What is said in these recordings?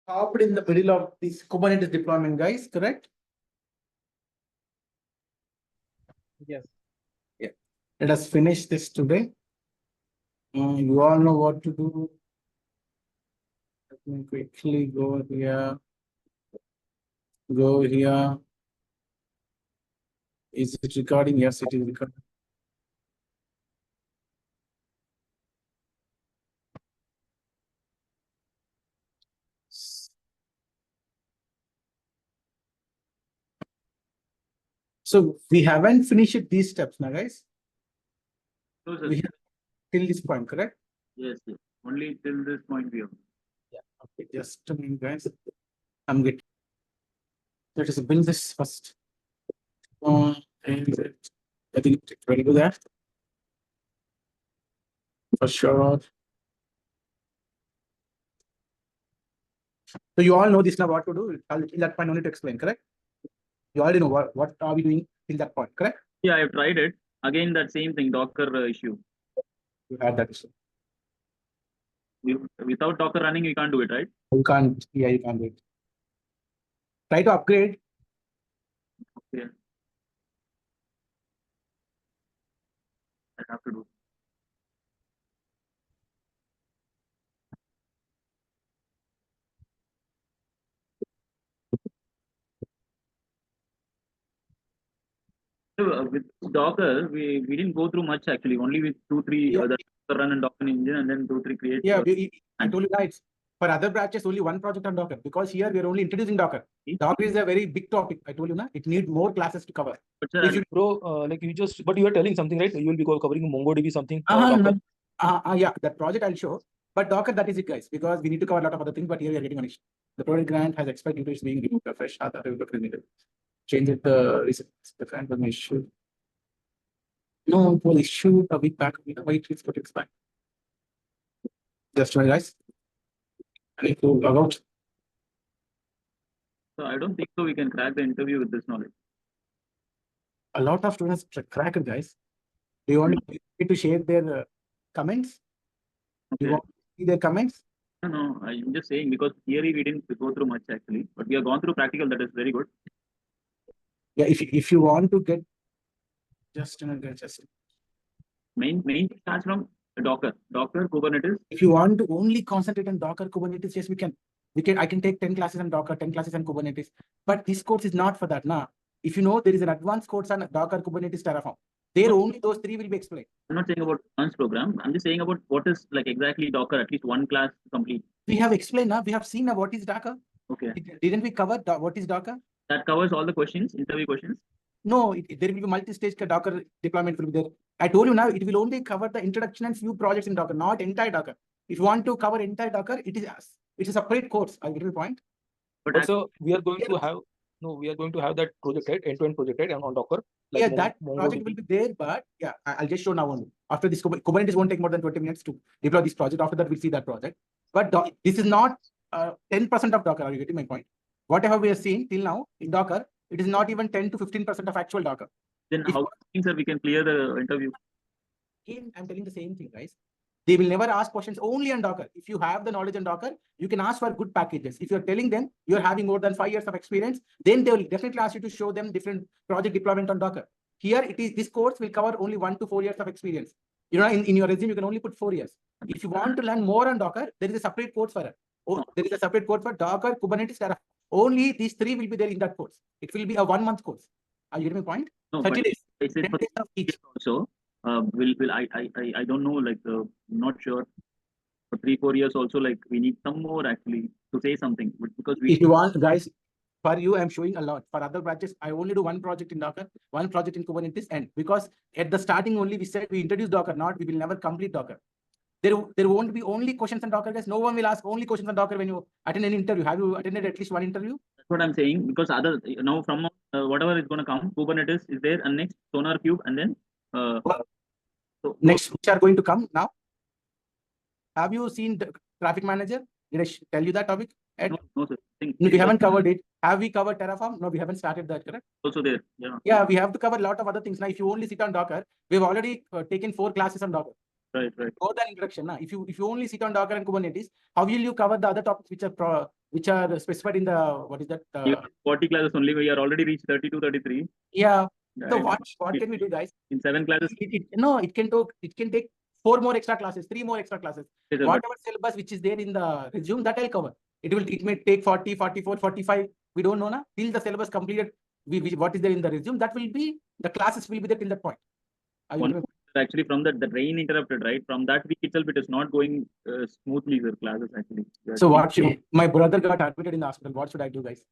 stopped in the middle of this Kubernetes deployment, guys, correct? Yes. Yeah. Let us finish this today. You all know what to do. Let me quickly go here. Go here. Is it recording? Yes, it is recording. So we haven't finished these steps now, guys. No, sir. We have till this point, correct? Yes, yes. Only till this point we have. Yeah. Okay, just a minute, guys. I'm good. Let us build this first. And I think it's ready to that. For sure. So you all know this now what to do. Till that point only to explain, correct? You already know what are we doing till that point, correct? Yeah, I've tried it. Again, that same thing, Docker issue. You had that issue. Without Docker running, we can't do it, right? You can't, yeah, you can't do it. Try to upgrade. Okay. I have to do. So, with Docker, we didn't go through much actually. Only with 2-3 Yeah. the Docker run and Docker engine, and then 2-3 create. Yeah, I told you guys. For other branches, only one project on Docker, because here we are only introducing Docker. Docker is a very big topic. I told you, na, it needs more classes to cover. But So if you, bro, like you just, but you are telling something, right? You will be covering MongoDB something. Docker. Yeah, that project I'll show. But Docker, that is it, guys, because we need to cover a lot of other things. But here we are getting on issue. The project grant has expect details being removed afresh. Change it. The grant was issue. No, it was issued a week back. Wait, it's what it's back. Just a minute, guys. I need to log out. So I don't think so. We can crack the interview with this knowledge. A lot of students crack it, guys. Do you want me to share their comments? Do you want to see their comments? No, I'm just saying because theory we didn't go through much actually, but we have gone through practical. That is very good. Yeah, if you want to get just a minute, just Main starts from Docker, Kubernetes. if you want to only concentrate on Docker, Kubernetes, yes, we can. I can take 10 classes on Docker, 10 classes on Kubernetes. But this course is not for that. Nah. If you know there is an advanced course on Docker, Kubernetes, Terraform. There only those three will be explained. I'm not saying about advanced program. I'm just saying about what is like exactly Docker, at least one class complete. We have explained now. We have seen now what is Docker. Okay. Didn't we cover what is Docker? That covers all the questions, interview questions. No, there will be multi-stage Docker deployment will be there. I told you now, it will only cover the introduction and few projects in Docker, not entire Docker. If you want to cover entire Docker, it's a separate course. I'll get your point. But also, we are going to have that project, right? End-to-end project, right? On Docker. Like Yeah, that project will be there, but yeah, I'll just show now only. After this, Kubernetes won't take more than 20 minutes to deploy this project. After that, we'll see that project. But this is not 10% of Docker. Are you getting my point? Whatever we have seen till now in Docker, it is not even 10 to 15% of actual Docker. Then how sir we can clear the interview? Again, I'm telling the same thing, guys. They will never ask questions only on Docker. If you have the knowledge on Docker, you can ask for good packages. If you're telling them you're having more than 5 years of experience, then they will definitely ask you to show them different project deployment on Docker. Here, this course will cover only 1 to 4 years of experience. You know, in your resume, you can only put 4 years. If you want to learn more on Docker, there is a separate course for it. There is a separate course for Docker, Kubernetes, Terraform. Only these three will be there in that course. It will be a 1 month course. Are you getting my point? No, 30 days. I said 10 days of each. Also, I don't know, like, I'm not sure. For 3-4 years also, like, we need some more actually to say something, because If you want, guys, for you, I'm showing a lot. For other batches, I only do one project in Docker, one project in Kubernetes, and because at the starting only we said we introduce Docker, we will never complete Docker. There won't be only questions on Docker, guys. No one will ask only questions on Docker when you attend an interview. Have you attended at least one interview? That's what I'm saying, because other now from whatever is going to come, Kubernetes is there, and next SonarQube, and then so next which are going to come now. Have you seen the traffic manager? Did I tell you that topic? No, sir. We haven't covered it. Have we covered Terraform? No, we haven't started that, correct? Also there, yeah. Yeah, we have to cover a lot of other things. Now, if you only sit on Docker, we've already taken 4 classes on Docker. Right. More than introduction. Now, if you only sit on Docker and Kubernetes, how will you cover the other topics which are which are specified in the, what is that? You have 40 classes only, we are already reached 32, 33. Yeah. So Right. what can we do, guys? In 7 classes? No, it can take 4 more extra classes, 3 more extra classes. Yes, sir, Whatever syllabus which is there in the resume, that I'll cover. It may take 40, 44, 45. We don't know now. Till the syllabus completed, what is there in the resume, that will be, the classes will be there till that point. Actually, from the rain interrupted, right? From that week itself, it is not going smoothly, sir, classes actually. So my brother got admitted in the hospital. What should I do, guys?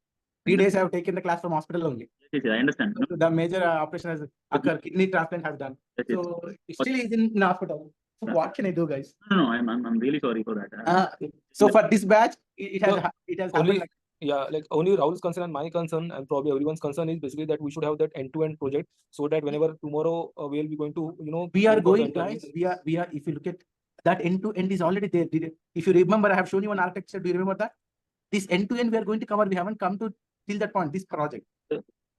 3 days I have taken the class from hospital only. Yes, I understand. No? The major operation has occurred, kidney transplant has done. Yes, so it still is in hospital. So what can I do, guys? No, I'm really sorry for that. So for this batch, it has happened like. Yeah, like only Rahul's concern and my concern and probably everyone's concern is basically that we should have that end-to-end project so that whenever tomorrow we'll be going to, we are going, guys. We are, if you look at that end-to-end is already there. If you remember, I have shown you an architecture. Do you remember that? This end-to-end we are going to cover. We haven't come to till that point, this project.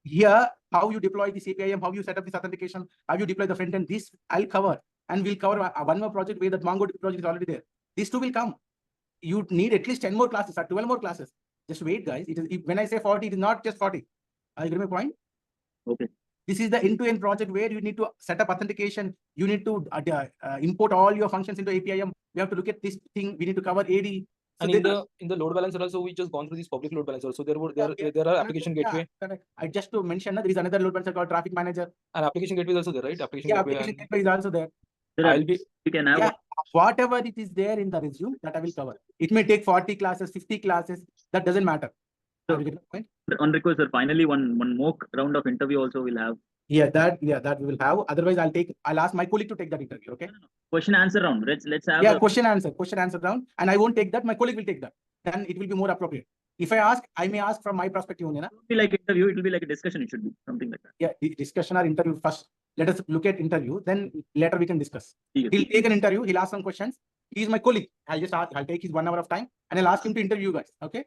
Here, how you deploy this APIM, how you set up this authentication, how you deploy the front end, this I'll cover. And we'll cover one more project where that Mongo project is already there. These two will come. You need at least 10 more classes or 12 more classes. Just wait, guys. It is, when I say 40, it is not just 40. I get my point? Okay. This is the end-to-end project where you need to set up authentication. You need to import all your functions into APIM. We have to look at this thing. We need to cover AD. So and in the load balancer also, we just gone through this public load balancer. So there are application gateway. I just to mention that there is another load balancer called traffic manager. And application gateway is also there, right? Application gateway is also there. You can have whatever it is there in the resume that I will cover. It may take 40 classes, 50 classes. That doesn't matter. So, on request, sir, finally one mock round of interview also will have. Yeah, that we will have. Otherwise, I'll ask my colleague to take that interview. Okay. No. Question answer round. Let's have. Question answer round, and I won't take that. My colleague will take that. Then it will be more appropriate. If I ask, I may ask from my perspective only. It will be like interview. It will be like a discussion. It should be something like that. Yeah, discussion or interview first. Let us look at interview. Then later we can discuss. Yes. He'll take an interview. He'll ask some questions. He's my colleague. I'll take his 1 hour of time and I'll ask him to interview you guys. Okay.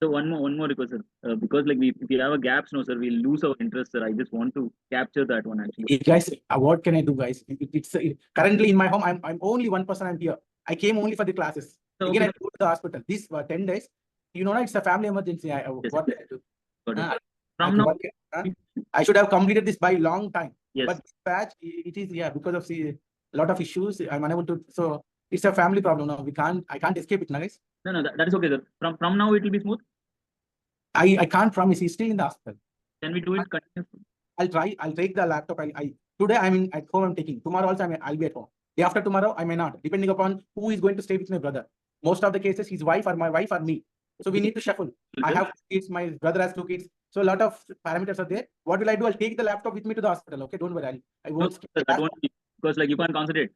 So one more request, sir. Because like if we have a gaps, no, sir, we'll lose our interest, sir. I just want to capture that one actually. Guys, what can I do, guys? It's currently in my home. I'm only one person. I'm here. I came only for the classes. So, again, I go to the hospital. This 10 days. You know, it's a family emergency. Yes, what can I do? From now, I should have completed this by long time. Yes. But this batch, it is because of a lot of issues. I'm unable to. So it's a family problem now. I can't escape it, guys. No, that is okay, sir. From now it will be smooth. I can't promise. He's still in the hospital. Can we do it continuously? I'll try. I'll take the laptop. Today I'm at home. I'm taking. Tomorrow also I'll be at home. Day after tomorrow I may not, depending upon who is going to stay with my brother. Most of the cases, his wife or my wife or me. So we need to shuffle. I have 2 kids. My brother has 2 kids. So a lot of parameters are there. What will I do? I'll take the laptop with me to the hospital. Okay, don't worry. I won't. No, that won't be, because like you can't concentrate.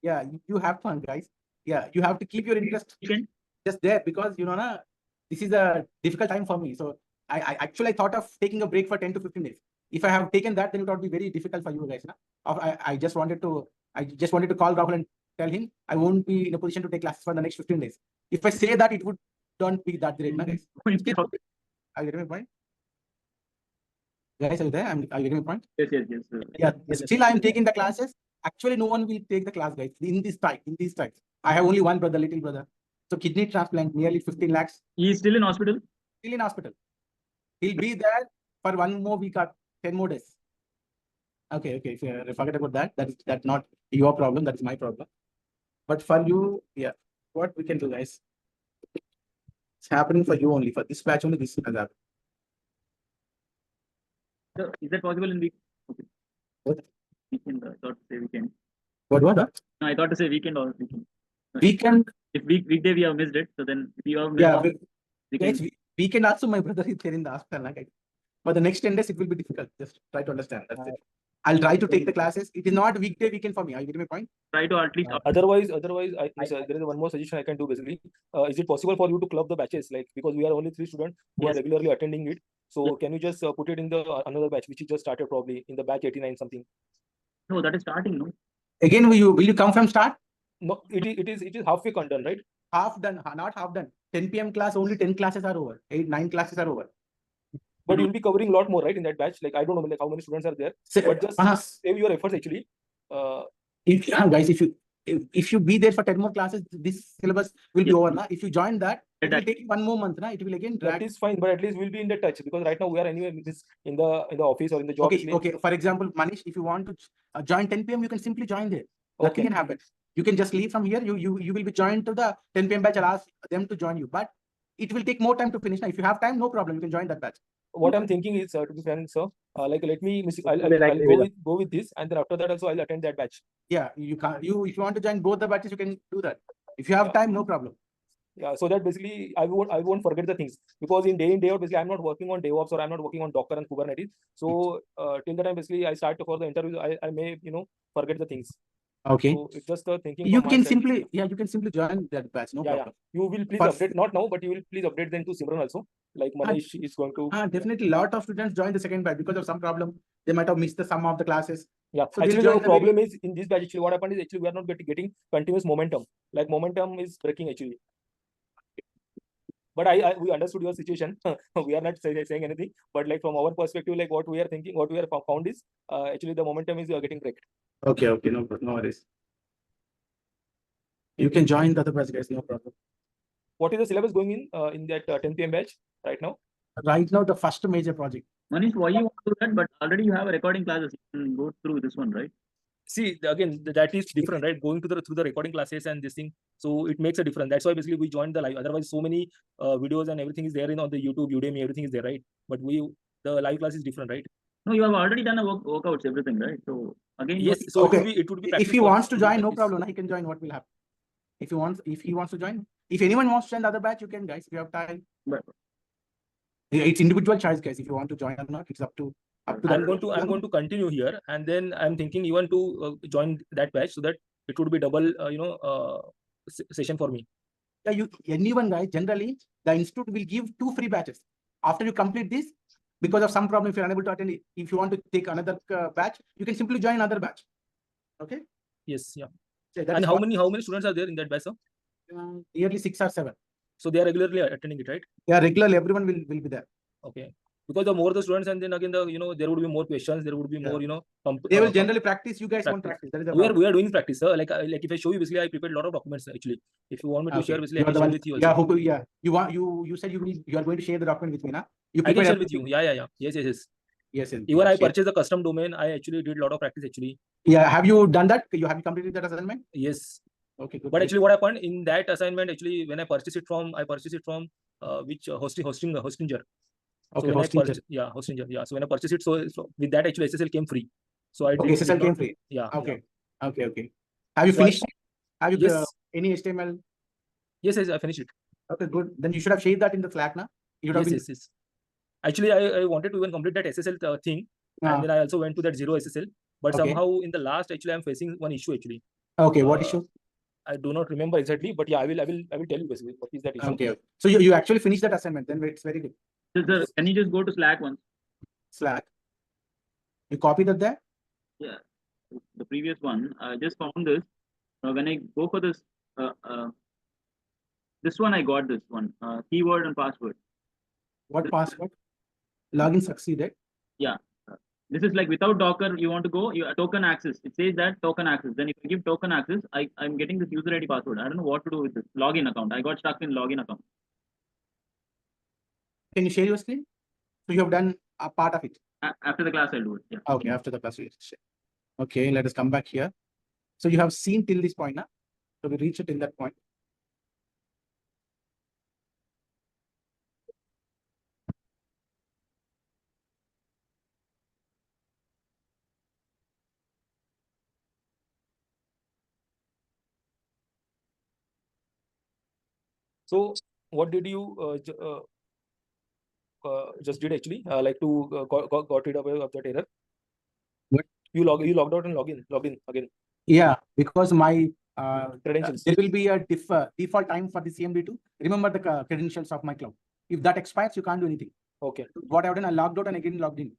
Yeah, you have fun, guys. Yeah, you have to keep your interest just there because this is a difficult time for me. So I actually thought of taking a break for 10 to 15 days. If I have taken that, then it would be very difficult for you guys. I just wanted to call Rahul and tell him I won't be in a position to take classes for the next 15 days. If I say that, it would don't be that great, guys. Are you getting my point? Guys, are you there? Are you getting my point? Yes. Yeah. Still, I am taking the classes. Actually, no one will take the class, guys. In these times, I have only one brother, little brother. So kidney transplant, nearly 15 lakhs. He is still in hospital. Still in hospital. He'll be there for 1 more week or 10 more days. Okay. If you forget about that, that's not your problem. That is my problem. But for you, yeah, what we can do, guys? It's happening for you only. For this batch only, this has happened. So is that possible in week? Okay. What? Weekend. I thought to say weekend. What? No, I thought to say weekend or weekend. Weekend. If weekday we have missed it, so then if you have missed weekend also my brother is there in the hospital. But the next 10 days it will be difficult. Just try to understand. That's it. I'll try to take the classes. It is not weekday weekend for me. Are you getting my point? Try to at least. Otherwise, there is one more suggestion I can do basically. Is it possible for you to club the batches? Like because we are only 3 students who are regularly attending it. So can you just put it in the another batch which you just started probably in the batch 89 something? No, that is starting. No. Again, will you come from start? No, it is halfway done, right? Half done, not half done. 10 PM class, only 10 classes are over. 8, 9 classes are over. But you'll be covering a lot more, right, in that batch? Like I don't know, like how many students are there. But just save your efforts actually. Guys, if you if you be there for 10 more classes, this syllabus will be over. Na? If you join that, it will take 1 more month. Na? It will again drag. That is fine, but at least we'll be in the touch, because right now we are anyway in the office or in the job. Okay. For example, Manish, if you want to join 10 p.m., you can simply join there. Okay. Nothing can happen. You can just leave from here. You will be joined to the 10 p.m. batch. I'll ask them to join you, but it will take more time to finish. Now, if you have time, no problem. You can join that batch. What I'm thinking is, to be frank, sir, like let me, I'll go with this, and then after that also I'll attend that batch. Yeah, you can't. If you want to join both the batches, you can do that. If you have time, no problem. Yeah, so that basically I won't forget the things, because in day out, basically I'm not working on DevOps or I'm not working on Docker and Kubernetes. So till the time basically I start for the interview, I may forget the things. Okay. So it's just the thinking. You can simply join that batch. No problem. You will please update, not now, but you will please update them to Simran also. Like Manish is going to. Definitely, a lot of students join the second batch because of some problem. They might have missed the sum of the classes. Yeah, so actually the problem is in this batch. Actually, what happened is actually we are not getting continuous momentum. Like momentum is breaking actually. But we understood your situation. We are not saying anything, but like from our perspective, like what we are thinking, what we are found is actually the momentum is getting break. Okay, no worries. You can join the other batch, guys. No problem. What is the syllabus going in that 10 p.m. batch right now? Right now, the first major project. Manish, why you want to do that? But already you have a recording classes. You can go through this one, right? See, again, that is different, right? Going through the recording classes and this thing, so it makes a difference. That's why basically we joined the live. Otherwise, so many videos and everything is there on the YouTube, Udemy, everything is there, right? But the live class is different, right? No, you have already done a workouts, everything, right? So again, yes. So okay. it would be. If he wants to join, no problem. He can join. What will happen? If he wants to join, if anyone wants to join the other batch, you can, guys. If you have time. But it's individual choice, guys. If you want to join or not, it's up to. I'm going to continue here, and then I'm thinking even to join that batch so that it would be double, session for me. Yeah, anyone, guys. Generally, the institute will give 2 free batches after you complete this. Because of some problem, if you're unable to attend, if you want to take another batch, you can simply join another batch. Okay. Yes. Yeah. So and how many students are there in that batch, sir? Nearly 6 or 7. So they are regularly attending it, right? Yeah, regularly everyone will be there. Okay. Because the more the students, and then again there would be more questions, there would be more they will generally practice. You guys won't practice. That is we are doing practice, sir. Like if I show you, basically I prepared a lot of documents actually. If you want me to share, basically I can share with you also. Yeah. You said you are going to share the document with me, na? I can share with you. Yeah. Yes. Even I purchased the custom domain. I actually did a lot of practice actually. Yeah. Have you done that? Have you completed that assignment? Yes. Okay, good. But actually what happened in that assignment, actually when I purchased it from which Hostinger. Okay, so Hostinger. Hostinger. Yeah. So when I purchased it, so with that actually SSL came free. So I SSL came free. Yeah. Okay. Have you finished? Have you any HTML? Yes, I finished it. Okay, good. Then you should have shared that in the Slack, na? Yes. Actually, I wanted to even complete that SSL thing, and then I also went to that 0 SSL. But somehow in the last, actually, I'm facing one issue actually. Okay, what issue? I do not remember exactly, but yeah, I will tell you basically what is that issue. Okay. So you actually finished that assignment, then it's very good. Sir, can you just go to Slack once? Slack. You copied that there? Yeah. The previous one, I just found this. When I go for this, this one, I got this one, keyword and password. What password? Login succeeded. Yeah. This is like without Docker, you want to go, token access. It says that token access. Then if you give token access, I'm getting this user ID password. I don't know what to do with this login account. I got stuck in login account. Can you share your screen? So you have done a part of it. After the class, I'll do it. Yeah. Okay, after the class, we'll share. Okay, let us come back here. So you have seen till this point, now. So we reach it till that point. So what did you just did actually like to got rid of that error? What? You logged out and log in again. Yeah, because my credentials. There will be a default time for the CMD to remember the credentials of my cloud. If that expires, you can't do anything. Okay. What I've done, I logged out and again logged in.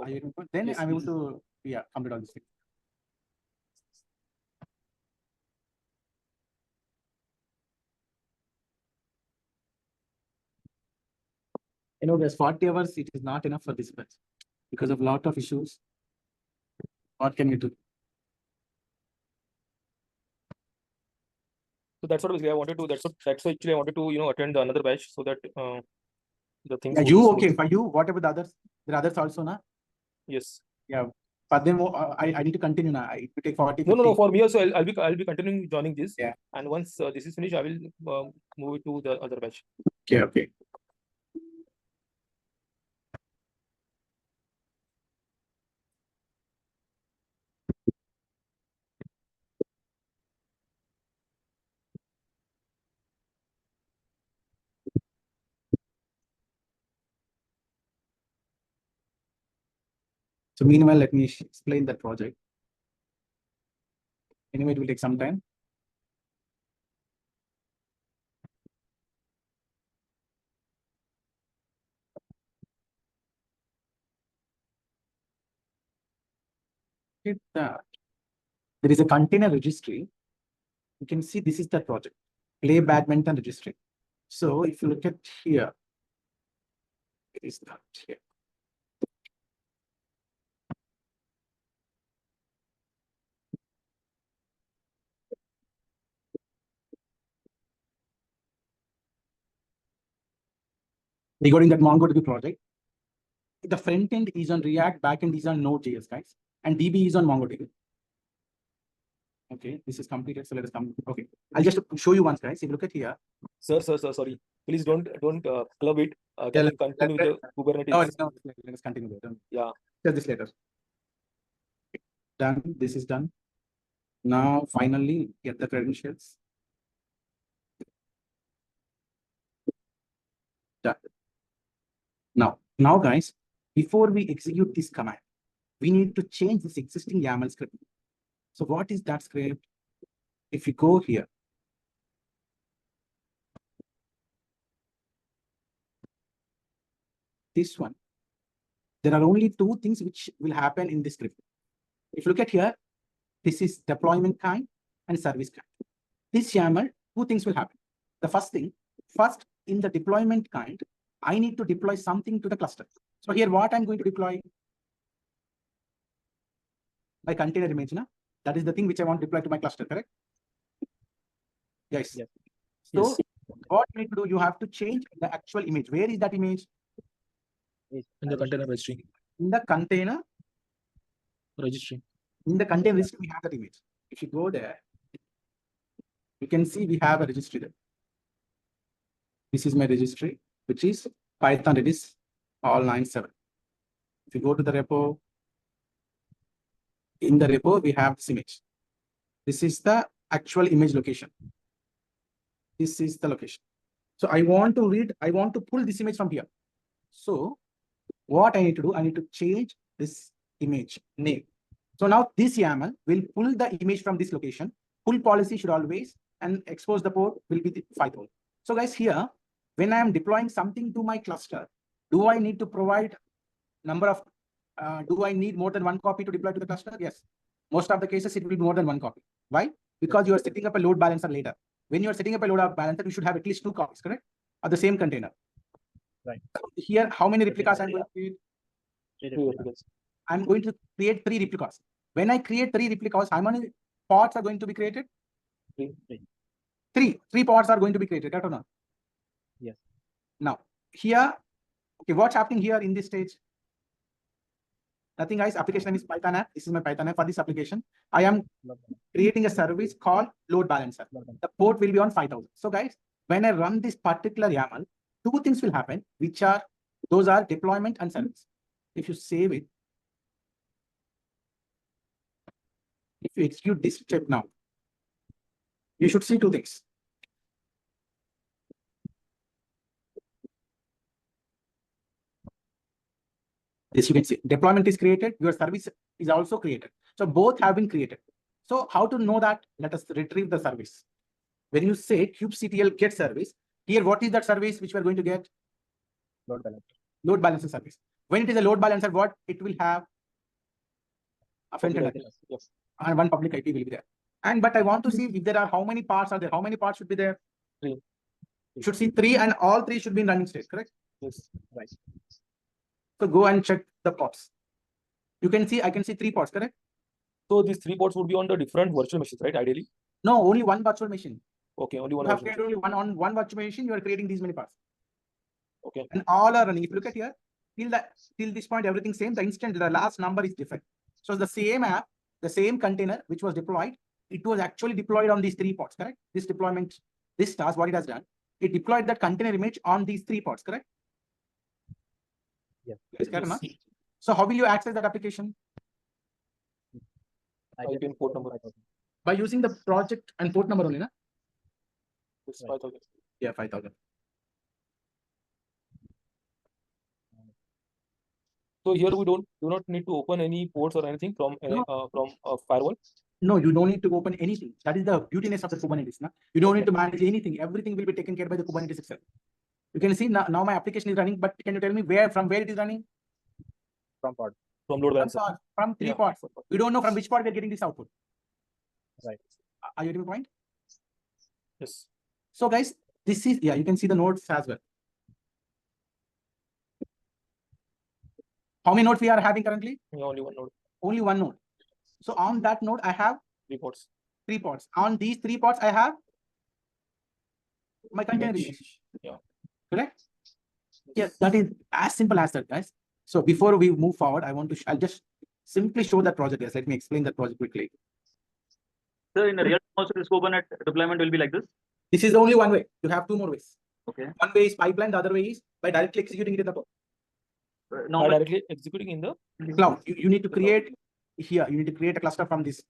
Okay. Then yes, I'm able to complete all this thing. There's 40 hours. It is not enough for this batch because of a lot of issues. What can we do? So that's what basically I wanted to. That's why actually I wanted to attend the another batch so that the things. Yeah, would you be okay smooth. for you? Whatever the others, there are others also, na? Yes. Yeah. For them, I need to continue now. It will take 40, 50. No. For me also, I'll be continuing joining this. Yeah. And once this is finished, I will move it to the other batch. Okay. So meanwhile, let me explain that project. Anyway, it will take some time. Hit that. There is a container registry. You can see this is the project, Play Badminton registry. So if you look at here, it is that here. Regarding that MongoDB project, the front end is on React, back end is on Node.js, guys, and DB is on MongoDB. Okay, this is completed. So let us come. Okay, I'll just show you once, guys. If you look at here. Sir, sorry. Please don't club it. Can you continue with the Kubernetes? No, let us continue there. Yeah. Just this later. Okay. Done. This is done. Now, finally, get the credentials. Done. Now, guys, before we execute this command, we need to change this existing YAML script. So what is that script? If you go here, this one, there are only two things which will happen in this script. If you look at here, this is deployment kind and service kind. This YAML, two things will happen. The first in the deployment kind, I need to deploy something to the cluster. So here, what I'm going to deploy? My container image, na? That is the thing which I want to deploy to my cluster, correct? Yes. Yes. So what you need to do, you have to change the actual image. Where is that image? In the container registry. In the container Registry. In the container registry, we have that image. If you go there, you can see we have a registry there. This is my registry, which is Python Redis all 97. If you go to the repo, in the repo, we have this image. This is the actual image location. This is the location. So I want to pull this image from here. So what I need to do, I need to change this image name. So now this YAML will pull the image from this location. Pull policy should always, and expose the port will be the 5000. So guys, here, when I am deploying something to my cluster, do I need to provide number of, do I need more than one copy to deploy to the cluster? Yes. Most of the cases, it will be more than one copy. Why? Because you are setting up a load balancer later. When you are setting up a load balancer, you should have at least 2 copies, correct? Of the same container. Right. Here, how many replicas I'm going to create? 3 replicas. I'm going to create 3 replicas. When I create 3 replicas, how many pods are going to be created? 3 pods are going to be created, correct or not? Yes. Now, here, okay, what's happening here in this stage? Nothing, guys. Application name is Python app. This is my Python app. For this application, I am creating a service called load balancer. The port will be on 5000. So, guys, when I run this particular YAML, 2 things will happen, which are, those are deployment and service. If you save it, if you execute this step now, you should see 2 things. This you can see, deployment is created, your service is also created. So both have been created. So how to know that? Let us retrieve the service. When you say kubectl get service, here what is that service which we are going to get? Load balancer. Load balancer service. When it is a load balancer, what it will have? A front end address. Yes. And one public IP will be there. And but I want to see if there are, how many parts are there? How many parts should be there? 3. You should see 3, and all 3 should be in running state, correct? Yes. Right. So go and check the pods. You can see, I can see 3 pods, correct? So these 3 pods would be on the different virtual machines, right? Ideally. No, only one virtual machine. Okay, only one You have version. created only one on one virtual machine. You are creating these many parts. Okay. And all are running. If you look at here, till this point, everything same. The instant, the last number is different. So the same app, the same container which was deployed, it was actually deployed on these 3 pods, correct? This deployment, this task, what it has done, it deployed that container image on these 3 pods, correct? Yeah. Yes, correct, na? So how will you access that application? Type in port number. By using the project and port number only, na? It's 5,000. Yeah, 5,000. So here we do not need to open any ports or anything from a firewall. No, you don't need to open anything. That is the beautiness of the Kubernetes. Na? You don't need to manage anything. Everything will be taken care by the Kubernetes itself. You can see now my application is running, but can you tell me from where it is running? From pod. From load balancer. From 3 pods. We don't know from which pod we are getting this output. Right. Are you getting the point? Yes. So guys, this is, you can see the nodes as well. How many nodes we are having currently? Yeah, only one node. Only one node. So on that node, I have 3 ports. 3 pods. On these 3 pods, I have my container image. Yeah. Correct? Yes, that is as simple as that, guys. So before we move forward, I'll just simply show that project. Yes, let me explain that project quickly. So in a real also this Kubernetes deployment will be like this? This is only one way. You have 2 more ways. Okay. One way is pipeline, the other way is by directly executing it in the cloud. By directly executing in the Cloud. You need to create here. You need to create a cluster from this.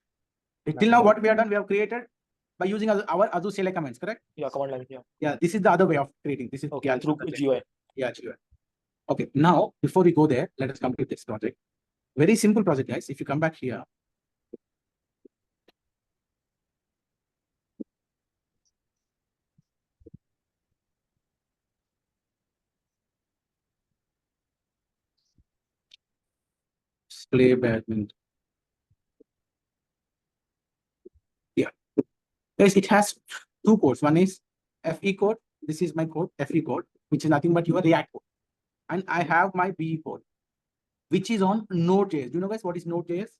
Till now, what we have done, we have created by using our Azure CLI commands, correct? Yeah, command line. Yeah. Yeah, this is the other way of creating. This is Okay, through GUI. Yeah, GUI. Okay, now before we go there, let us complete this project. Very simple project, guys. If you come back here, display badminton. Yeah, guys, it has 2 codes. One is FE code. This is my code, FE code, which is nothing but your React code. And I have my BE code, which is on Node.js. Do you know, guys, what is Node.js?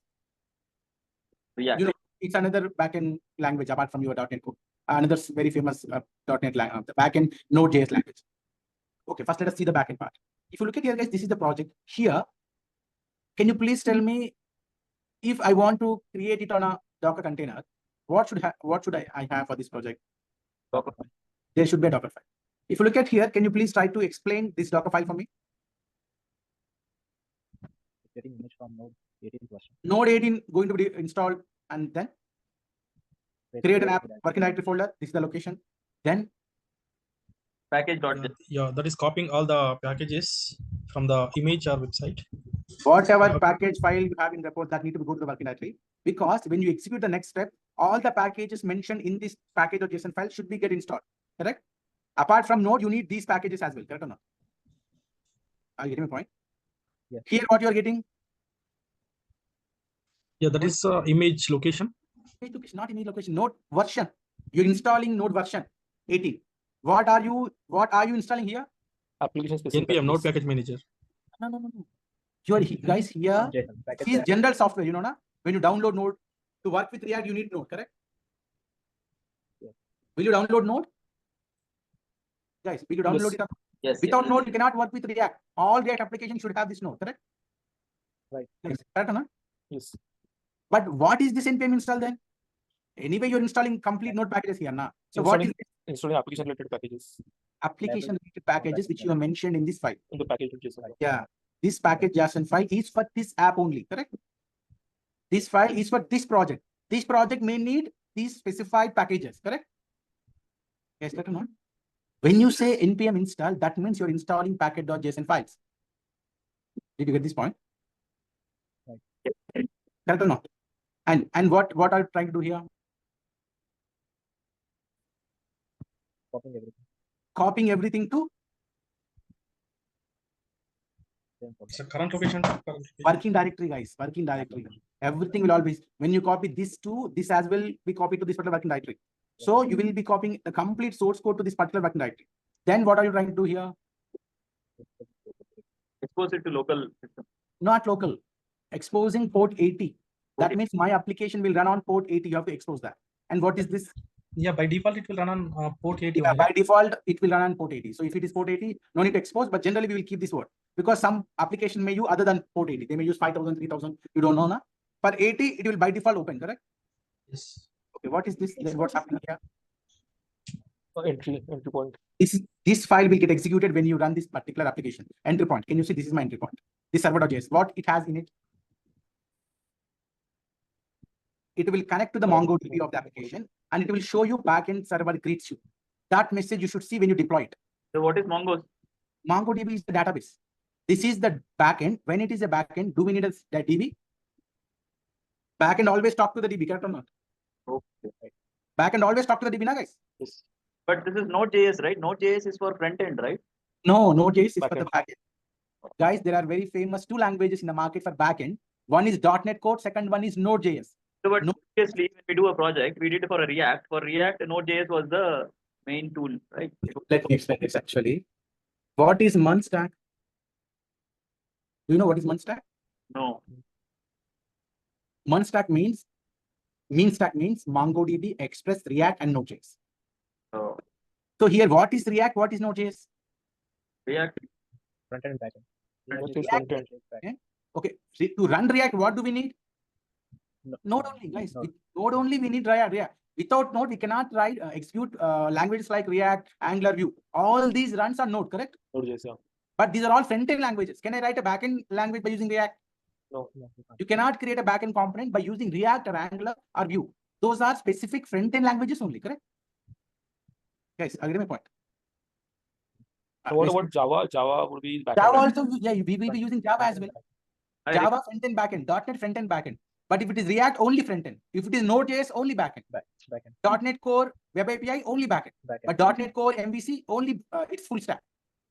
Yeah. You know, it's another backend language apart from your .NET code. Another very famous .NET language, the backend Node.js language. Okay, first let us see the backend part. If you look at here, guys, this is the project. Here, can you please tell me if I want to create it on a Docker container, what should I have for this project? Docker. There should be a Docker file. If you look at here, can you please try to explain this Docker file for me? Getting image from Node 18 version. Node 18 going to be installed and then create an app, working directory folder. This is the location. Then Package.js. Yeah, that is copying all the packages from the image or website. whatever package file you have in report that need to go to the working directory, because when you execute the next step, all the packages mentioned in this package.json file should be get installed. Correct? Apart from Node, you need these packages as well. Correct or not? Are you getting my point? Yes. Here, what you are getting? Yeah, that is image location. It's not image location. Node version. You're installing Node version 18. What are you installing here? Application specific. NPM Node Package Manager. No. You are guys here. See general software. You know, na? When you download Node to work with React, you need Node. Correct? Yes. Will you download Node? Guys, will you download it? Yes. Without Node, you cannot work with React. All React applications should have this Node. Correct? Right. Yes. Correct or not? Yes. But what is this NPM install then? Anyway, you're installing complete Node packages here now. So what is installing application related packages application related packages which you have mentioned in this file? in the package.json. Yeah, this package.json file is for this app only, correct? This file is for this project. This project may need these specified packages, correct? Yes, correct or not? When you say npm install, that means you're installing package.json files. Did you get this point? Right. Correct or not? And what are you trying to do here? Copying everything. Copying everything to It's a current location. working directory, guys. Working directory. Everything will always, when you copy this to this as well be copied to this particular working directory. So you will be copying the complete source code to this particular working directory. Then what are you trying to do here? Expose it to local system. Not local. Exposing port 80. That means my application will run on port 80. You have to expose that. And what is this? Yeah, by default it will run on port 80 Yeah, only. by default, it will run on port 80. So if it is port 80, no need to expose, but generally we will keep this word because some application may use other than port 80. They may use 5,000, 3,000. You don't know, na? For 80, it will by default open, correct? Yes. Okay, what is this? Then what's happening here? Entry point. This file will get executed when you run this particular application. Entry point. Can you see this is my entry point? This server.js. What it has in it? It will connect to the MongoDB of the application and it will show you backend server greets you. That message you should see when you deploy it. So what is Mongo? MongoDB is the database. This is the backend. When it is a backend, do we need a DB? Backend always talk to the DB, correct or not? Okay. Backend always talk to the DB, na guys? Yes. But this is Node.js, right? Node.js is for front end, right? No, Node.js is for the Backend. backend. Guys, there are very famous two languages in the market for backend. One is .NET Core, second one is Node.js. So, but No. previously, when we do a project, we did it for a React. For React, Node.js was the main tool, right? Let me explain this actually. What is Munstack? Do you know what is Munstack? No. Munstack means MongoDB, Express, React, and Node.js. So, So here, what is React? What is Node.js? React. Front end and back end. What is front end? Okay, so to run React, what do we need? No. Node only, guys. Node. With Node only, we need React. Without Node, we cannot write, execute languages like React, Angular, Vue. All these runs are Node, correct? Node.js, yeah. But these are all front-end languages. Can I write a backend language by using React? No. No, you can't. You cannot create a backend component by using React or Angular or Vue. Those are specific front-end languages only, correct? Guys, agree my point. So what Yes. about Java? Java would be backend. Java also, yeah, we will be using Java as well. I Java front-end, backend, .NET front-end, backend. But if it is React, only front-end. If it is Node.js, only backend. Back end. .NET Core, Web API, only backend. Back end. But .NET Core, MVC, only it's full stack.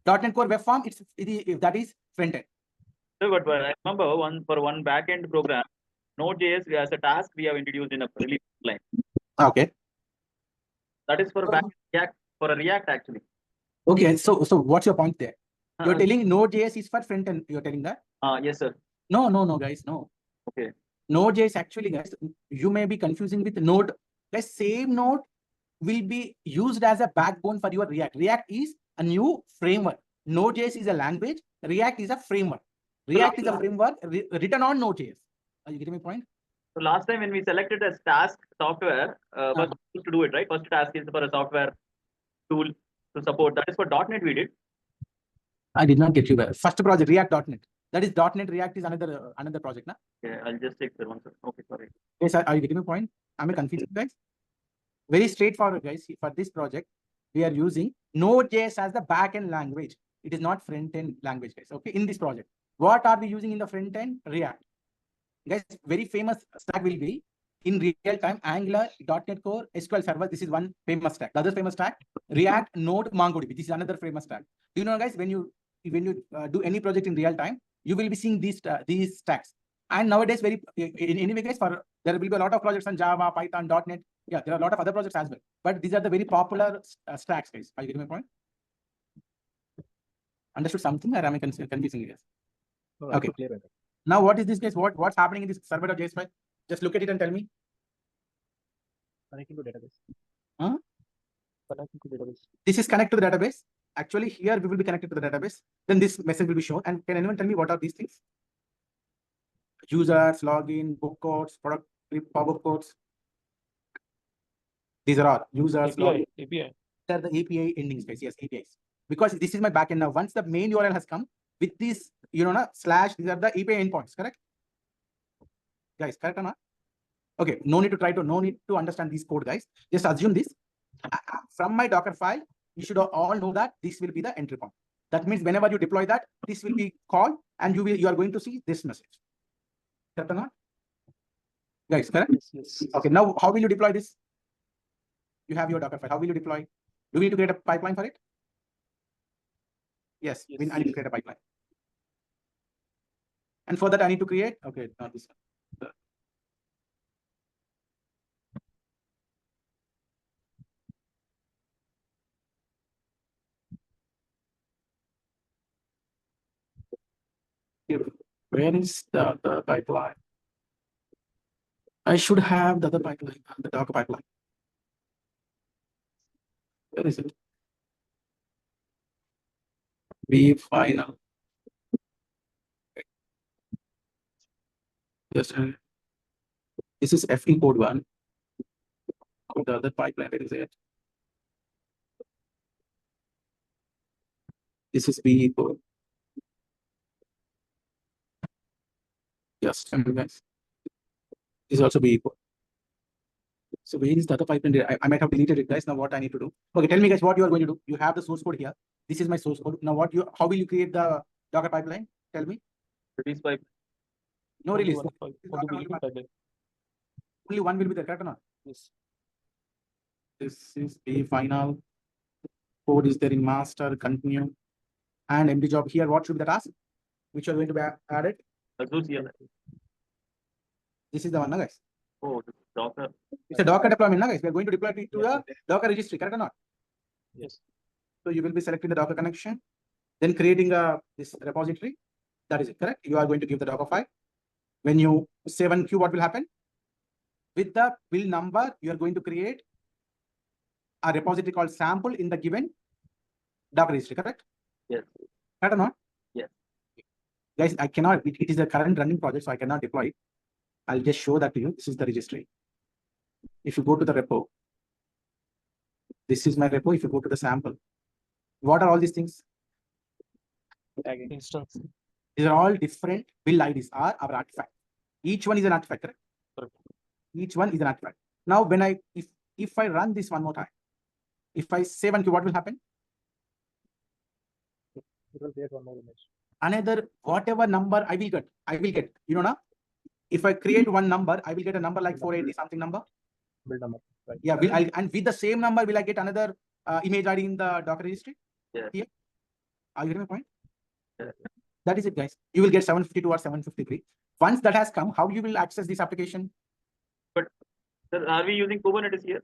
.NET Core Web Form, that is front-end. So, but I remember for one backend program, Node.js as a task we have introduced in a release line. Okay. That is for backend React, for a React actually. Okay. So what's your point there? You're Uh, telling Node.js is for front-end. You're telling that? yes, sir. No, guys, no. Okay. Node.js actually, guys, you may be confusing with Node. The same Node will be used as a backbone for your React. React is a new framework. Node.js is a language. React is a framework. React is a framework written on Node.js. Are you getting my point? So last time when we selected as task software, first to do it, right? First task is for a software tool to support. That is for .NET we did. I did not get you there. First project, React.NET. That is .NET React is another project, na? Okay, I'll just take that one, sir. Okay, sorry. Yes, are you getting my point? Am I confused, guys? Very straightforward, guys. For this project, we are using Node.js as the backend language. It is not front-end language, guys. Okay, in this project, what are we using in the front-end? React. Guys, very famous stack will be in real time Angular, .NET Core, SQL Server. This is one famous stack. The other famous stack, React, Node, MongoDB. This is another famous stack. Do you know, guys, when you do any project in real time, you will be seeing these stacks. And nowadays, anyway, guys, there will be a lot of projects on Java, Python, .NET. Yeah, there are a lot of other projects as well. But these are the very popular stacks, guys. Are you getting my point? Understood something, or am I confusing you guys? No, Okay. clear with it. Now, what is this, guys? What's happening in this server.js file? Just look at it and tell me. Connecting to database. Connecting to database. This is connected to the database. Actually, here we will be connected to the database. Then this message will be shown. And can anyone tell me what are these things? Users, login, book codes, product, pop-up codes. These are all users, login. API. They're the API ending space. Yes, APIs. Because this is my backend now. Once the main URL has come with this, slash, these are the API endpoints, correct? Guys, correct or not? Okay, no need to understand this code, guys. Just assume this. From my Docker file, you should all know that this will be the entry point. That means whenever you deploy that, this will be called and you are going to see this message. Correct or not? Guys, correct? Yes. Okay, now how will you deploy this? You have your Docker file. How will you deploy? Do we need to create a pipeline for it? Yes, Yes. I need to create a pipeline. And for that, I need to create, okay, not this one. Where is the pipeline? I should have the other pipeline, the Docker pipeline. Where is it? Be final. Just this is FE code 1. The other pipeline, where is it? This is BE code. Yes, guys. This is also BE code. So where is the other pipeline? I might have deleted it, guys. Now what I need to do? Okay, tell me, guys, what you are going to do. You have the source code here. This is my source code. Now how will you create the Docker pipeline? Tell me. Release pipe. No release. Only one Only one will be there, correct or not? Yes. This is the final code is there in master, continue, and empty job here. What should be the task? Which you are going to be added? This is the one, no, guys. Oh, Docker. It's a Docker deployment, no, guys. We are going to deploy it to the Docker registry, correct or not? Yes. So you will be selecting the Docker connection, then creating this repository. That is it, correct? You are going to give the Docker file. When you save and queue, what will happen? With the build number, you are going to create a repository called sample in the given Docker registry, correct? Yes. Correct or not? Yes. Guys, I cannot, it is a current running project, so I cannot deploy it. I'll just show that to you. This is the registry. If you go to the repo, this is my repo. If you go to the sample, what are all these things? Instance. These are all different build IDs are our artifact. Each one is an artifact, correct? Correct. Each one is an artifact. Now, when if I run this one more time, if I save and queue, what will happen? It will create one more image. Another whatever number I will get. You know now, if I create one number, I will get a number like 480 something number. Build number. Right. Yeah, and with the same number, will I get another image ID in the Docker registry? Yeah. Here. Are you getting my point? Yeah. That is it, guys. You will get 752 or 753. Once that has come, how you will access this application? Sir, are we using Kubernetes here?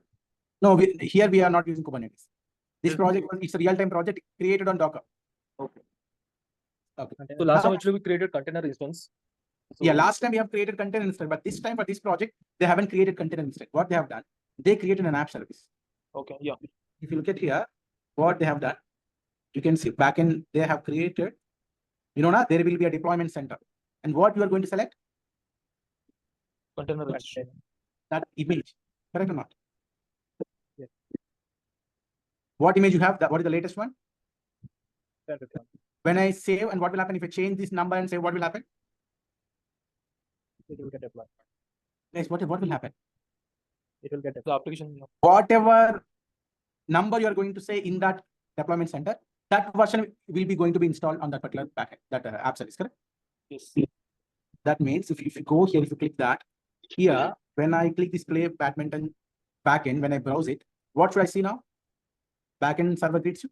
No, here we are not using Kubernetes. This Yes. project, it's a real-time project created on Docker. Okay. Okay. So last time Now- actually we created container instance. So Yeah, last time we have created container instead, but this time for this project, they haven't created container instead. What they have done, they created an app service. Okay. Yeah. If you look at here, what they have done, you can see backend they have created, you know, now there will be a deployment center. And what you are going to select? Container registry. That image, correct or not? Yes. What image you have? What is the latest one? That is one. When I save, and what will happen if I change this number and save, what will happen? It will get deployed. Guys, what will happen? It will get The deployed. application. Yeah. Whatever number you are going to say in that deployment center, that version will be going to be installed on that particular packet, that app service, correct? Yes. That means if you go here, if you click that, here, when I click this play badminton backend, when I browse it, what should I see now? Backend server greets you.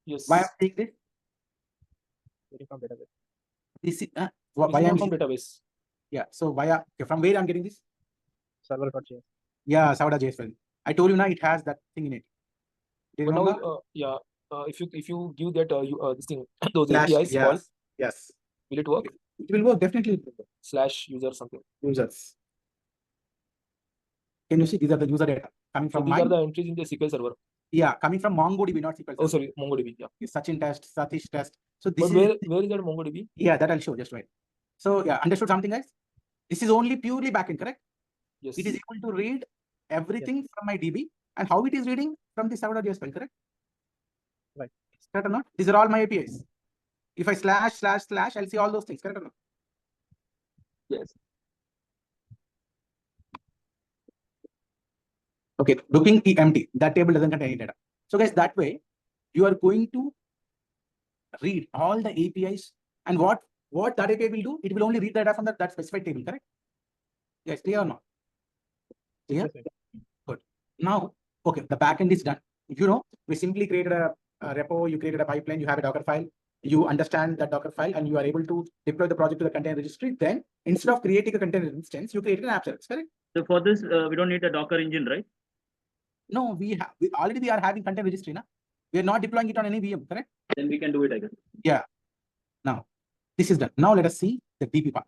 Yes. Why I'm seeing this? Getting from database. This is, This why is I'm not from database. yeah. So from where I'm getting this? Server.js. Yeah, Sauda.js file. I told you now it has that thing in it. Do you But now, remember? yeah. If you give that this thing those Slash, APIs call, yes. will it work? It will work, definitely. It will work. Slash user something. Users. Can you see these are the user data coming So from these mine? are the entries in the SQL server. Yeah, coming from MongoDB, not SQL. Oh, Server. sorry, MongoDB. Yeah. Sachin test, Satish test. So this But is where is that MongoDB? yeah, that I'll show just right. So yeah, understood something, guys? This is only purely backend, correct? Yes. It is able to read everything from my DB and how it is reading from the server.js file, correct? Right. Correct or not? These are all my APIs. If I slash, I'll see all those things, correct or not? Yes. Okay, looking empty. That table doesn't contain any data. So guys, that way you are going to read all the APIs and what that API will do, it will only read the data from that specified table, correct? Yes, clear or not? Clear? Yes, sir. Good. Now, okay, the backend is done. You know, we simply created a repo, you created a pipeline, you have a Docker file, you understand that Docker file, and you are able to deploy the project to the container registry. Then, instead of creating a container instance, you created an app service, correct? So for this, we don't need a Docker engine, right? No, we already are having container registry now. We are not deploying it on any VM, correct? Then we can do it, I guess. Yeah. Now, this is done. Now let us see the DB part.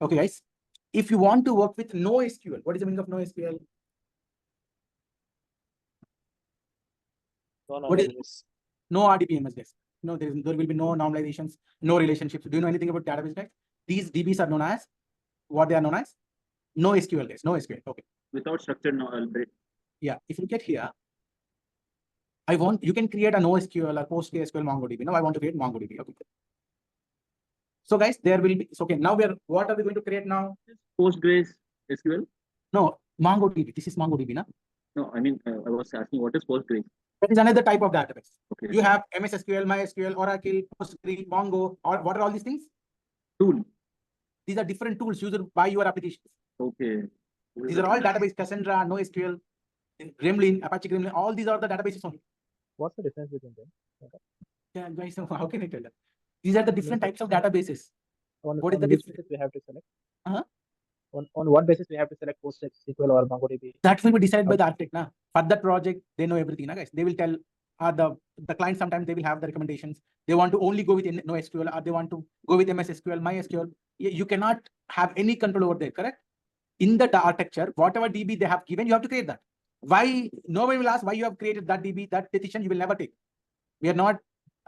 Okay, guys. If you want to work with NoSQL, what is the meaning of NoSQL? What is no RDBMS, guys? No, there will be no normalizations, no relationships. Do you know anything about database, guys? These DBs are known as what they are known as? No SQL, guys. No SQL. Okay. Without structured Yeah. If you look at here, you can create a NoSQL or PostgreSQL MongoDB. Now I want to create MongoDB. Okay. So guys, there will be, okay, now what are we going to create now? PostgreSQL? No, MongoDB. This is MongoDB, no? No, I mean, I was asking what is Postgres? That is another type of database. Okay. You have MS SQL, MySQL, Oracle, Postgre, Mongo, or what are all these things? Tool. These are different tools used by your applications. Okay. These are all database, Cassandra, NoSQL, Gremlin, Apache Gremlin, all these are the databases only. What's the difference between them? Yeah, guys, how can I tell you? These are the different types of databases. What is the difference? basis we have to select? Uh-huh. On what basis we have to select PostgreSQL or MongoDB? That will be decided by the architect. Na? For that project, they know everything, na, guys. They will tell the client, sometimes they will have the recommendations. They want to only go with NoSQL, or they want to go with MS SQL, MySQL. You cannot have any control over there, correct? In the architecture, whatever DB they have given, you have to create that. Why? Nobody will ask why you have created that DB, that decision you will never take. We are not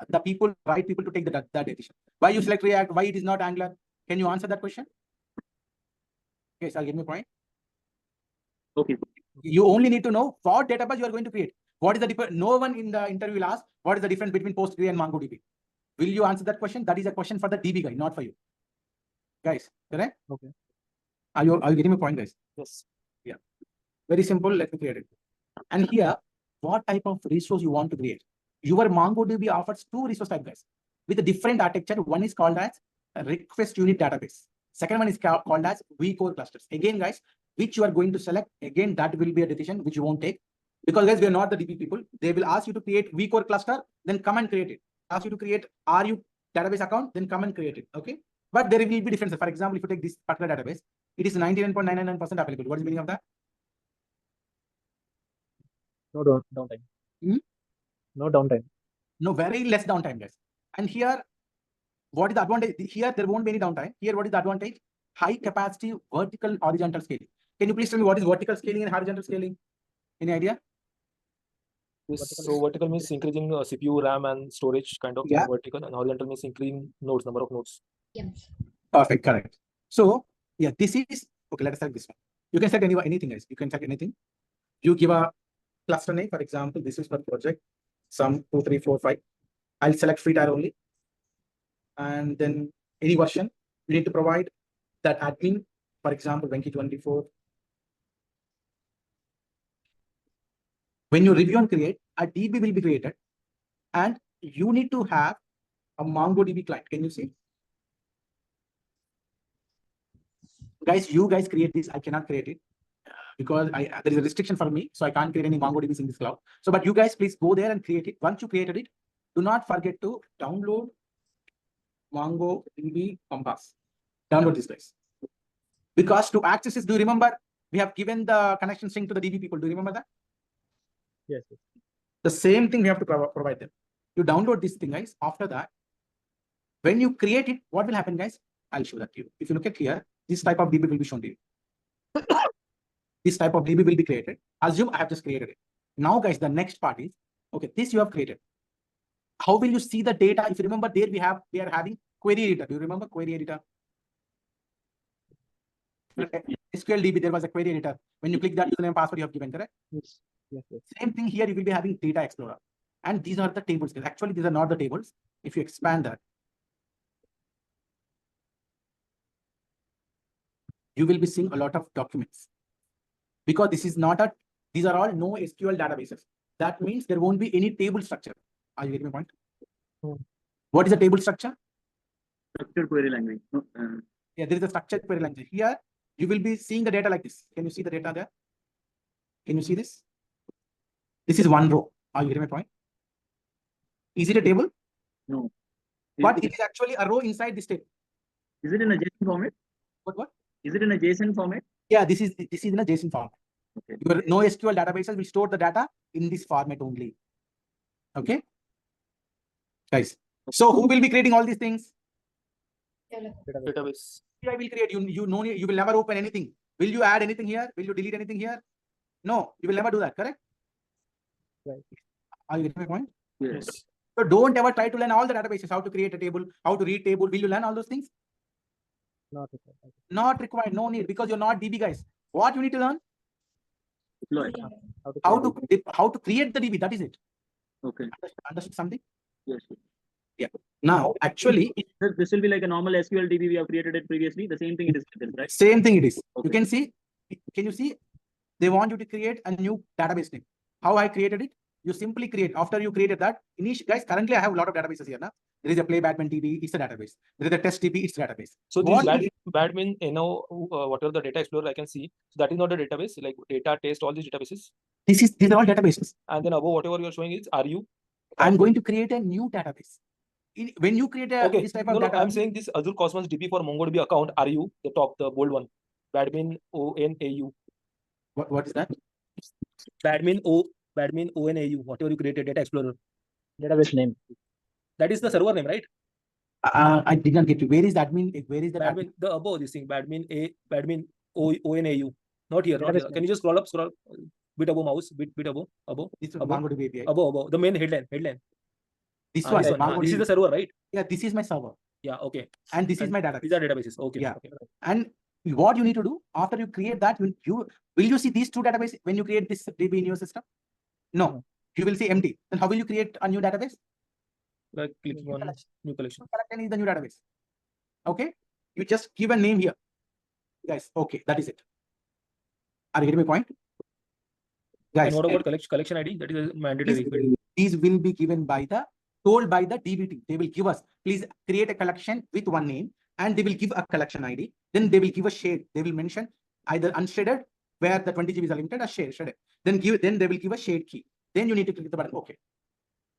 the right people to take that decision. Why you select React? Why it is not Angular? Can you answer that question? Yes, I'll give me a point. Okay. You only need to know what database you are going to create. What is the difference? No one in the interview will ask what is the difference between Postgre and MongoDB. Will you answer that question? That is a question for the DB guy, not for you. Guys, correct? Okay. Are you getting my point, guys? Yes. Yeah. Very simple. Let me create it. And here, what type of resource you want to create? Your MongoDB offers two resource type, guys, with a different architecture. One is called as a request unit database. Second one is called as vCore clusters. Again, guys, which you are going to select, again, that will be a decision which you won't take. Because guys, we are not the DB people. They will ask you to create vCore cluster, then come and create it. Ask you to create RU database account, then come and create it. Okay. But there will be differences. For example, if you take this particular database, it is 99.999% available. What is the meaning of that? No downtime. No downtime. No, very less downtime, guys. And here, what is the advantage? Here, there won't be any downtime. Here, what is the advantage? High capacity vertical horizontal scaling. Can you please tell me what is vertical scaling and horizontal scaling? Any idea? So vertical means increasing CPU, RAM, and storage kind of vertical, and horizontal means increasing nodes, number of nodes. Yes. Perfect, correct. So yeah, this is okay. Let us select this one. You can select anything, guys. You can select anything. You give a cluster name, for example. This is for project. Some 2, 3, 4, 5. I'll select free tier only, and then any version you need to provide that admin. For example, 𝐿WPLABS. When you review and create, a DB will be created, and you need to have a MongoDB client. Can you see? Guys, you guys create this. I cannot create it because there is a restriction for me, so I can't create any MongoDBs in this cloud. So, but you guys please go there and create it. Once you created it, do not forget to download MongoDB Compass. Download this, guys. Because to access this, do you remember we have given the connection string to the DB people? Do you remember that? Yes. The same thing we have to provide them. You download this thing, guys. After that, when you create it, what will happen, guys? I'll show that to you. If you look at here, this type of DB will be shown to you. This type of DB will be created. Assume I have just created it. Now, guys, the next part is, okay, this you have created. How will you see the data? If you remember, there we are having query editor. Do you remember query editor? SQL DB, there was a query editor. When you click that username password you have given, correct? Yes. Same thing here, you will be having data explorer. And these are the tables. Actually, these are not the tables. If you expand that, you will be seeing a lot of documents. Because this is not these are all no SQL databases. That means there won't be any table structure. Are you getting my point? What is a table structure? Structured query language. Yeah, there is a structured query language. Here, you will be seeing the data like this. Can you see the data there? Can you see this? This is one row. Are you getting my point? Is it a table? No. But it is actually a row inside this table. Is it in a JSON format? What? Is it in a JSON format? Yeah, this is in a JSON format. Okay. Your NoSQL databases will store the data in this format only. Okay, guys. So who will be creating all these things? Database. I will create. You will never open anything. Will you add anything here? Will you delete anything here? No, you will never do that. Correct? Right. Are you getting my point? Yes. So don't ever try to learn all the databases, how to create a table, how to read table. Will you learn all those things? Not required. Not required, no need, because you're not DB guys. What you need to learn? Deploy. How to create the DB. That is it. Okay. Understood something? Yes. Now, actually, This will be like a normal SQL DB we have created it previously. The same thing it is, right? same thing it is. Okay. You can see. Can you see? They want you to create a new database name. How I created it? You simply create. After you created that, guys, currently I have a lot of databases here. Now. There is a play badmin DB, it's a database. There is a test DB, it's a database. So these badmin, whatever the data explorer I can see, so that is not a database, like data test, all these databases. These are all databases. And then above whatever you're showing is, are you? I'm going to create a new database. When you create this type of data, I'm saying this Azure Cosmos DB for MongoDB account, are you the top, the bold one? Badmin ONAU. What is that? Badmin ONAU, whatever you created, data explorer. Database name. That is the server name, right? I did not get you. Where is that mean? Where is the badmin? The above this thing, badmin ONAU. Not here, not here. Can you just scroll up, bit above mouse, bit above. This is above. MongoDB API. Above, the main headline. This one. This is the server, right? Yeah, this is my server. Yeah, okay. And this is my database. These are databases. Okay. Yeah. Okay. And what you need to do after you create that, will you see these two databases when you create this DB in your system? No, you will see empty. Then how will you create a new database? Like click one new collection. Collection is the new database. Okay, you just give a name here, guys. Okay, that is it. Are you getting my point, guys? And what about collection ID? That is mandatory. These will be given told by the DB team. They will give us, please create a collection with one name, and they will give a collection ID. Then they will give a shade. They will mention either unshaded, where the 20 GB are limited, or shaded. Then they will give a shade key. Then you need to click the button OK.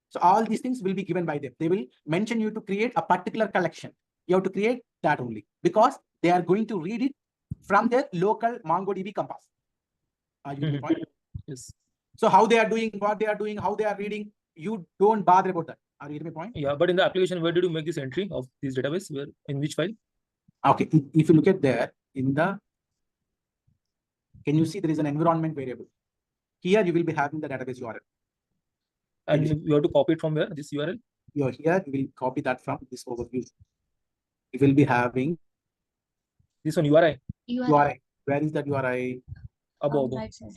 So all these things will be given by them. They will mention you to create a particular collection. You have to create that only, because they are going to read it from their local MongoDB compass. Are you getting the point? Yes. So how they are doing, what they are doing, how they are reading, you don't bother about that. Are you getting my point? Yeah, but in the application, where did you make this entry of this database? Where, in which file? Okay, if you look at there in the, can you see there is an environment variable? Here you will be having the database URL. And you have to copy it from where? This URL? Here you will copy that from this overview. You will be having this one URI. URI. Where is that URI? Above. Right side.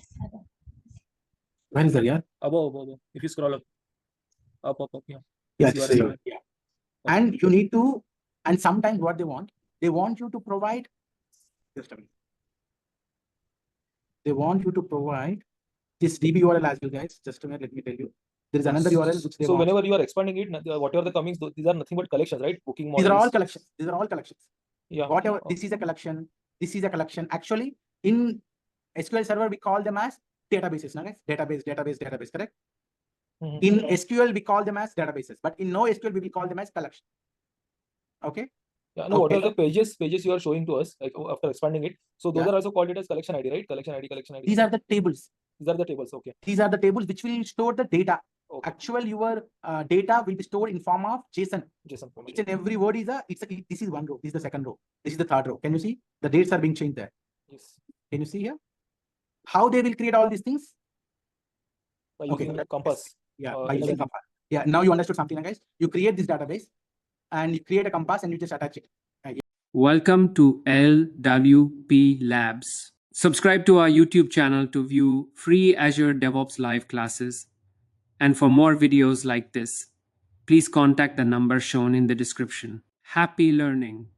Where is that? Yeah. Above. If you scroll up. Up. Yeah. Yeah. Okay. And you need to, and sometimes what they want you to provide. Just a minute. They want you to provide this DB URL as well, guys. Just a minute, let me tell you. There is another URL which they want. Whenever you are expanding it, whatever the comings, these are nothing but collections, right? Booking models. These are all collections. Yeah. Whatever. This is a collection. This is a collection. Actually, in SQL Server, we call them as databases. No, guys? Database, correct? In SQL, we call them as databases. But in NoSQL, we will call them as collection. Okay? Yeah, no, what are the pages you are showing to us, like after expanding it? So those are also called it as collection ID, right? Collection ID. These are the tables. These are the tables, okay. These are the tables which will store the data. Okay. Actual, your data will be stored in form of JSON. Each and every word is this is one row. This is the second row. This is the third row. Can you see? The dates are being changed there. Yes. Can you see here? How they will create all these things? By using compass. Yeah, by using compass. Yeah, now you understood something, guys. You create this database and you create a compass and you just attach it. Welcome to LWPLABS. Subscribe to our YouTube channel to view free Azure DevOps live classes. And for more videos like this, please contact the number shown in the description. Happy learning!